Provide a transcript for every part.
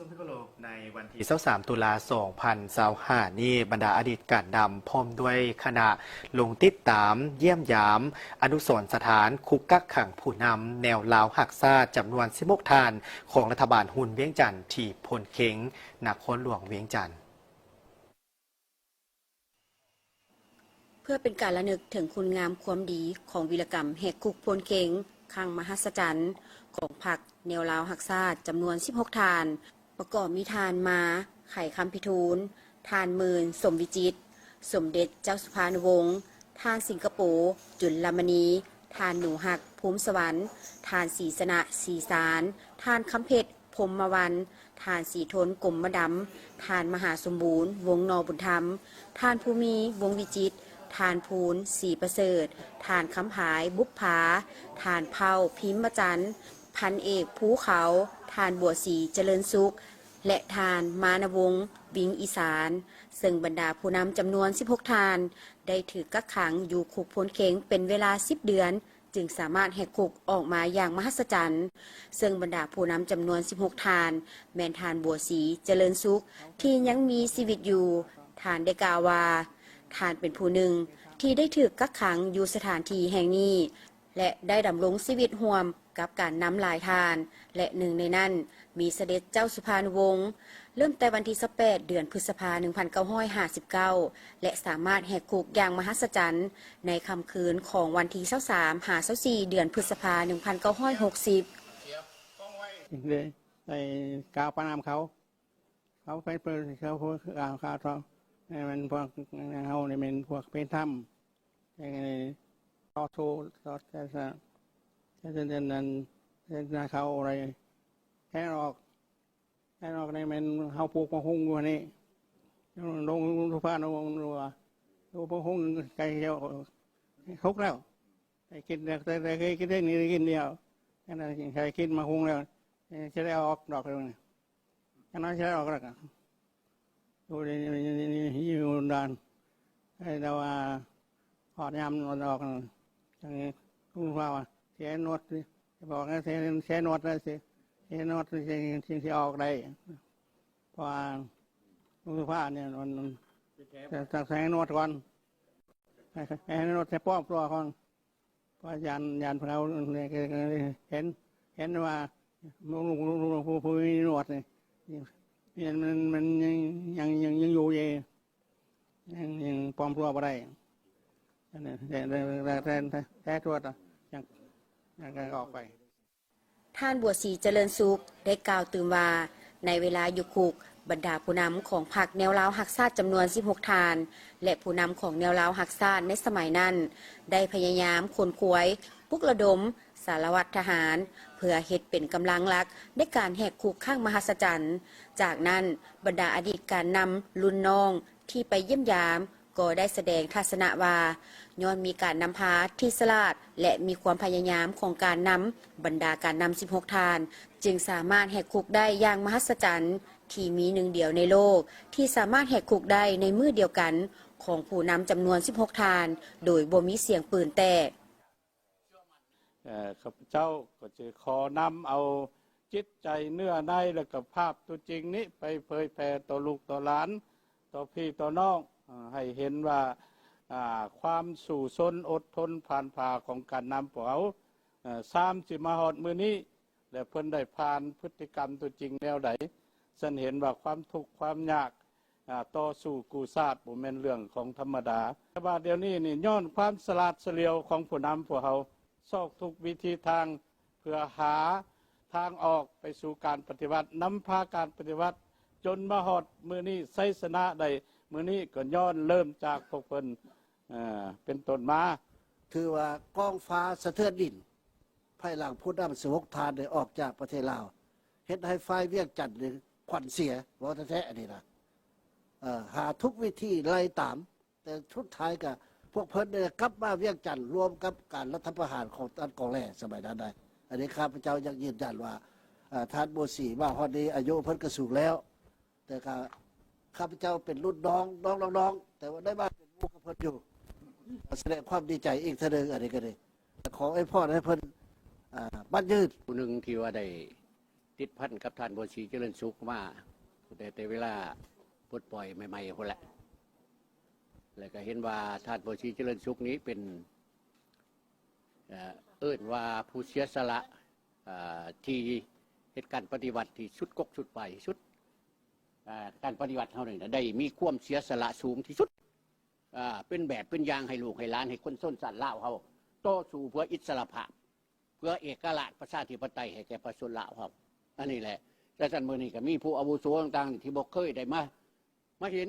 ชมที่เคารพในวันที่23ตุลา2025นี้บรรดาอดีตการนำพร้อมด้วยคณะลงติดตามเยี่ยมยามอนุสรณ์สถานคุกกักขังผู้นำแนวลาวหักซาจำนวน16 ทานของรัฐบาลหุ่นเวียงจันทร์ที่พลเข็งนครหลวงเวียงจันทร์เพื่อเป็นการระลึกถึงคุณงามความดีของวีรกรรมแหกคุกพลเข็งครั้งมหัศจรรย์ของพรรคแนวลาวหักซาจำนวน16 ทานประกอบมีทานมาไข่คำพิทูลทานหมื่นสมวิจิตรสมเด็จเจ้าสุภานุวงศ์ทานสิงคโปร์จุลมณีทานหนูหักภูมิสวรรค์ทานศรีสนะศรีสารทานคำเพชรพรหมวันทานสีทนกลมมะดำทานมหาสมบูรณ์วงนอบุญธรรมทานภูมิวงวิจิตรทานพูนสีประเสริฐทานคำผายบุพภาทานเผาพิมพ์จันทร์พันเอกภูเขาทานบัวสีเจริญสุขและทานมานวงศ์วิงอีสานซึ่งบรรดาผู้นำจำนวน16 ทานได้ถือกักขังอยู่คุกพลเข็งเป็นเวลา10 เดือนจึงสามารถแหกคุกออกมาอย่างมหัศจรรย์ซึ่งบรรดาผู้นำจำนวน16 ทานแมนทานบัวสีเจริญสุขที่ยังมีชีวิตอยู่ทานได้กล่าวว่าทานเป็นผู้หนึ่งที่ได้ถือกักขังอยู่สถานที่แห่งนี้และได้ดำรงชีวิตร่วมกับการนำลายทานและหนึ่งในนั้นมีเสด็จเจ้าสุภานุวงศ์เริ่มแต่วันที่18 เดือนพฤษภาคม 1959 และสามารถแหกคุกอย่างมหัศจรรย์ในค่ำคืนของวันที่23-24 เดือนพฤษภาคม 1960เลยในกาวปานามเขาเป็นเพื่อนเขาพวกอ่าวเขาท้องมันพวกเขาเนี่ยเป็นพวกเป็นถ้ำอย่างนี้ต่อสู้ต่อแต่นั้นเขาอะไรแค่ออกในมันเขาปลูกมะฮุ่งวันนี้ลงทุพานลงรัวดูมะฮุ่งไก่เดียวคุกแล้วไก่กินแต่เคยกินได้นี่กินเดียวแค่นั้นใครกินมะฮุ่งแล้วจะได้ออกดอกเลยแค่นั้นจะได้ออกแล้วดูนี่อยู่ดานแต่ว่าหอดยำนวดออกอย่างนี้คุณพ่อว่าเสียนวดจะบอกนะเสียนวดนะเสียนวดสิ่งที่ออกได้เพราะว่าคุณพ่อเนี่ยมันจะแสงนวดก่อนให้นวดใส่ป้อมตัวก่อนเพราะยานพเราเห็นว่าผู้มีนวดเนี่ยมันยังอยู่เย่ยังป้อมตัวไปได้แต่ตัวยังออกไปท่านบัวศรีเจริญสุขได้กล่าวตื่นว่าในเวลาอยู่คุกบรรดาผู้นำของพรรคแนวลาวหักซาจำนวน16 ทานและผู้นำของแนวลาวหักซาในสมัยนั้นได้พยายามขนขวยปลุกระดมสารวัตรทหารเพื่อเฮ็ดเป็นกำลังหลักในการแหกคุกข้างมหัศจรรย์จากนั้นบรรดาอดีตการนำรุ่นน้องที่ไปเยี่ยมยามก็ได้แสดงทัศนะว่าย้อนมีการนำพาที่สลาดและมีความพยายามของการนำบรรดาการนำ16 ทานจึงสามารถแหกคุกได้อย่างมหัศจรรย์ที่มีหนึ่งเดียวในโลกที่สามารถแหกคุกได้ในมือเดียวกันของผู้นำจำนวน16 ทานโดยบ่มีเสียงปืนแตกข้าพเจ้าก็จะขอนำเอาจิตใจเนื้อในและกับภาพตัวจริงนี้ไปเผยแผ่ต่อลูกต่อหลานต่อพี่ต่อน้องให้เห็นว่าความสู่ซนอดทนผ่านผ่าของการนำพวกเขาสิมาฮอดมือนี้และเพิ่นได้ผ่านพฤติกรรมตัวจริงแนวใดฉันเห็นว่าความทุกข์ความยากต่อสู้กูซาดบ่แม่นเรื่องของธรรมดาแต่ว่าเดี๋ยวนี้นี่ย้อนความสลาดเฉลียวของผู้นำพวกเขาซอกทุกวิธีทางเพื่อหาทางออกไปสู่การปฏิวัตินำพาการปฏิวัติจนมาฮอดมือนี้ไสชนะได้มือนี้ก็ย้อนเริ่มจากพวกเพิ่นเป็นต้นมาคือว่ากองฟ้าสะเทือนดินภายหลังผู้นำ16 ทานได้ออกจากประเทศลาวเฮ็ดให้ฝ่ายเวียงจันทน์ขวัญเสียว่าแท้ๆอันนี้นะหาทุกวิธีไล่ตามแต่สุดท้ายก็พวกเพิ่นเนี่ยกลับมาเวียงจันทน์รวมกับการรัฐประหารของท่านกองแหล่สมัยนั้นได้อันนี้ข้าพเจ้ายังยืนยันว่าท่านบัวศรีมาฮอดนี้อายุเพิ่นก็สูงแล้วแต่ข้าพเจ้าเป็นรุ่นน้องแต่ว่าได้มาเป็นหมู่กับเพิ่นอยู่แสดงความดีใจอีกเท่านึงอันนี้ก็ได้ขอให้พ่อให้เพิ่นบ้านยืดผู้หนึ่งที่ว่าได้ ติดพันกับท่านบัวศรีเจริญสุขมาแต่เวลาปลดปล่อยใหม่ๆคนละแล้วก็เห็นว่าท่านบัวศรีเจริญสุขนี้เป็นเอิ้นว่าผู้เสียสละที่เหตุการณ์ปฏิบัติที่สุดกกสุดไปสุดการปฏิบัติเท่านั้นได้มีความเสียสละสูงที่สุดเป็นแบบเป็นอย่างให้ลูกให้หลานให้คนส้นสัตว์เล่าเขาต่อสู้เพื่ออิสรภาพเพื่อเอกราชประชาธิปไตยให้แก่ประชาชนลาวครับอันนี้แหละแต่ท่านมือนี้ก็มีผู้อาวุโสต่างๆที่บอกเคยได้มาเห็น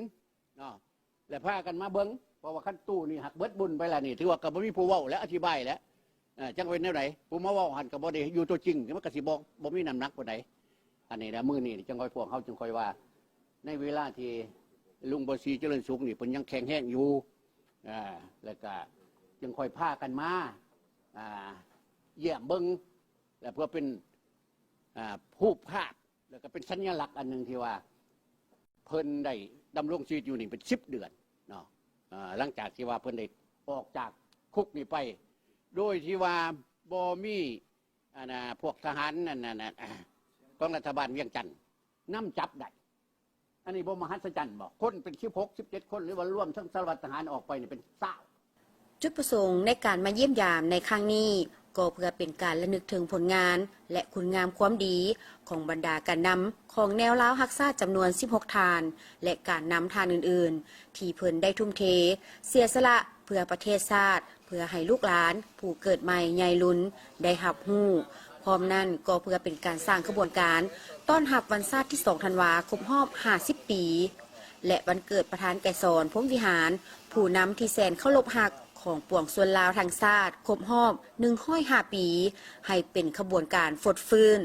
และพากันมาเบิ้งเพราะว่าขั้นตู้นี่หักเบิดบุญไปแล้วนี่ถือว่ากับมีผู้เว้าและอธิบายแล้วจังเป็นแนวไหนผู้มาเว้าหันกับบ่ได้อยู่ตัวจริงมันก็สิบ่มีน้ำหนักปานใดอันนี้นะมือนี่จังค่อยพวกเขาจึงค่อยว่าในเวลาที่ลุงบัวศรีเจริญสุขนี่เพิ่นยังแข็งแรงอยู่แล้วก็จึงค่อยพากันมาเยี่ยมเบิ้งและเพื่อเป็นผู้ภาพแล้วก็เป็นสัญลักษณ์อันหนึ่งที่ว่าเพิ่นได้ดำรงชีวิตอยู่นี่เป็น10 เดือนเนาะหลังจากที่ว่าเพิ่นได้ออกจากคุกนี่ไปโดยที่ว่าบ่มีพวกทหารนั่นของรัฐบาลเวียงจันทน์นำจับได้อันนี้บ่มหัศจรรย์บอกคนเป็น16-17 คนหรือว่าร่วมทั้งสารวัตรทหารออกไปนี่เป็น20จุดประสงค์ในการมาเยี่ยมยามในครั้งนี้ก็เพื่อเป็นการระลึกถึงผลงานและคุณงามความดีของบรรดาการนำของแนวล้าวฮักซ่าจำนวน16 ทานและการนำทานอื่นๆที่เพิ่นได้ทุ่มเทเสียสละเพื่อประเทศชาติเพื่อให้ลูกหลานผู้เกิดใหม่ใหญ่ลุ้นได้รับรู้พร้อมนั้นก็เพื่อเป็นการสร้างขบวนการต้อนรับวันชาติที่2 ธันวาคมครบรอบ50 ปีและวันเกิดประธานไกรสอนพรหมวิหารผู้นำที่แสนเคารพฮักของปวงส่วนลาวทางชาติครบรอบ105 ปีให้เป็นขบวนการฟดฟื้น